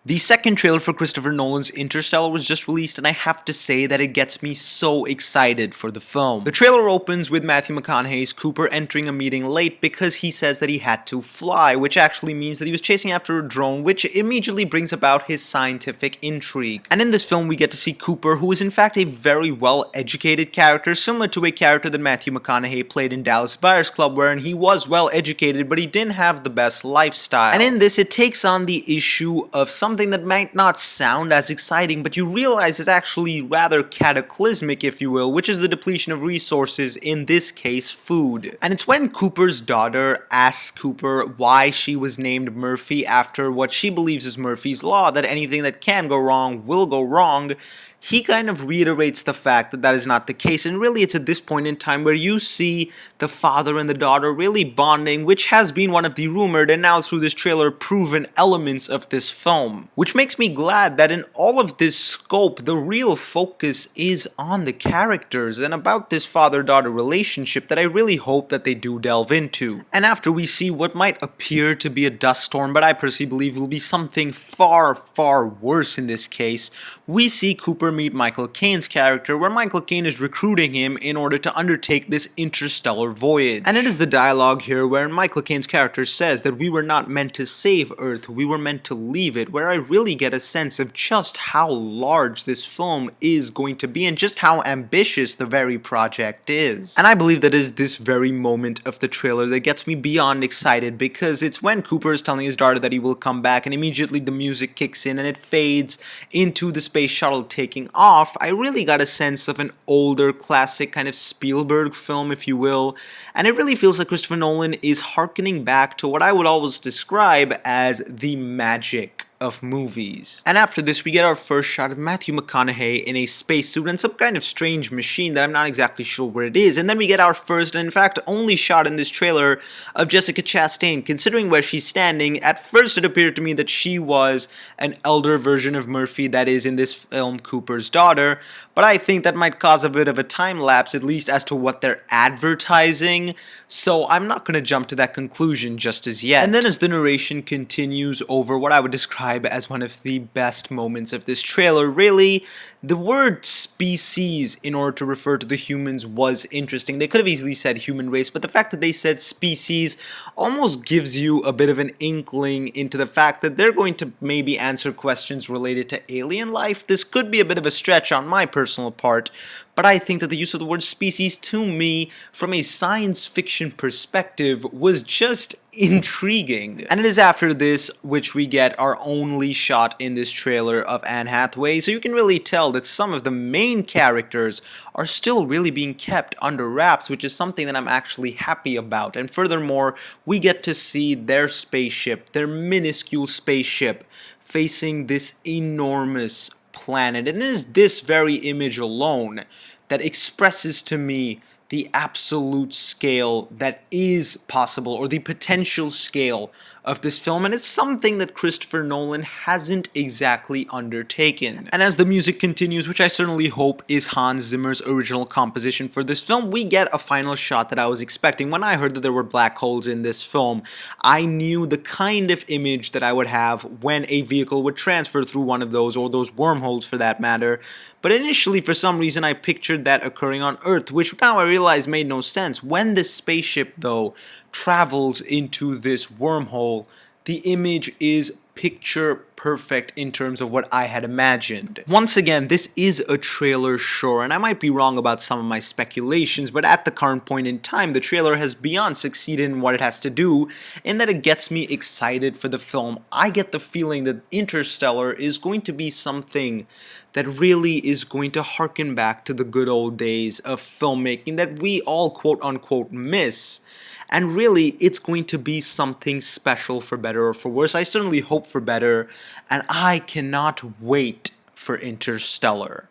The second trailer for Christopher Nolan's Interstellar was just released, and I have to say that it gets me so excited for the film. The trailer opens with Matthew McConaughey's Cooper entering a meeting late because he says that he had to fly, which actually means that he was chasing after a drone, which immediately brings about his scientific intrigue. And in this film, we get to see Cooper, who is in fact a very well-educated character, similar to a character that Matthew McConaughey played in Dallas Buyers Club, wherein he was well-educated, but he didn't have the best lifestyle. And in this, it takes on the issue of something that might not sound as exciting, but you realize is actually rather cataclysmic, if you will, which is the depletion of resources, in this case, food. And it's when Cooper's daughter asks Cooper why she was named Murphy after what she believes is Murphy's Law, that anything that can go wrong will go wrong. He kind of reiterates the fact that that is not the case, and really it's at this point in time where you see the father and the daughter really bonding, which has been one of the rumored and now through this trailer proven elements of this film. Which makes me glad that in all of this scope, the real focus is on the characters and about this father-daughter relationship that I really hope that they do delve into. And after we see what might appear to be a dust storm, but I personally believe will be something far, far worse in this case, we see Cooper meet Michael Caine's character, where Michael Caine is recruiting him in order to undertake this interstellar voyage. And it is the dialogue here where Michael Caine's character says that we were not meant to save Earth, we were meant to leave it, where I really get a sense of just how large this film is going to be and just how ambitious the very project is. And I believe that is this very moment of the trailer that gets me beyond excited, because it's when Cooper is telling his daughter that he will come back and immediately the music kicks in and it fades into the space shuttle taking off. I really got a sense of an older classic kind of Spielberg film, if you will, and it really feels like Christopher Nolan is harkening back to what I would always describe as the magic of movies. And after this, we get our first shot of Matthew McConaughey in a spacesuit and some kind of strange machine that I'm not exactly sure where it is. And then we get our first, and in fact only shot in this trailer, of Jessica Chastain. Considering where she's standing, at first it appeared to me that she was an elder version of Murphy, that is in this film Cooper's daughter, but I think that might cause a bit of a time lapse, at least as to what they're advertising, so I'm not going to jump to that conclusion just as yet. And then as the narration continues over what I would describe as one of the best moments of this trailer, really, the word species in order to refer to the humans was interesting. They could have easily said human race, but the fact that they said species almost gives you a bit of an inkling into the fact that they're going to maybe answer questions related to alien life. This could be a bit of a stretch on my personal part, but I think that the use of the word species to me, from a science fiction perspective, was just intriguing. And it is after this which we get our only shot in this trailer of Anne Hathaway, so you can really tell that some of the main characters are still really being kept under wraps, which is something that I'm actually happy about. And furthermore, we get to see their spaceship, their minuscule spaceship, facing this enormous planet. And it is this very image alone that expresses to me the absolute scale that is possible, or the potential scale of this film, and it's something that Christopher Nolan hasn't exactly undertaken. And as the music continues, which I certainly hope is Hans Zimmer's original composition for this film, we get a final shot that I was expecting. When I heard that there were black holes in this film, I knew the kind of image that I would have when a vehicle would transfer through one of those, or those wormholes for that matter. But initially, for some reason, I pictured that occurring on Earth, which now I realize made no sense. When this spaceship, though, travels into this wormhole, the image is picture perfect in terms of what I had imagined. Once again, this is a trailer, sure, and I might be wrong about some of my speculations, but at the current point in time, the trailer has beyond succeeded in what it has to do, in that it gets me excited for the film. I get the feeling that Interstellar is going to be something that really is going to harken back to the good old days of filmmaking that we all quote-unquote miss. And really, it's going to be something special, for better or for worse. I certainly hope for better, and I cannot wait for Interstellar.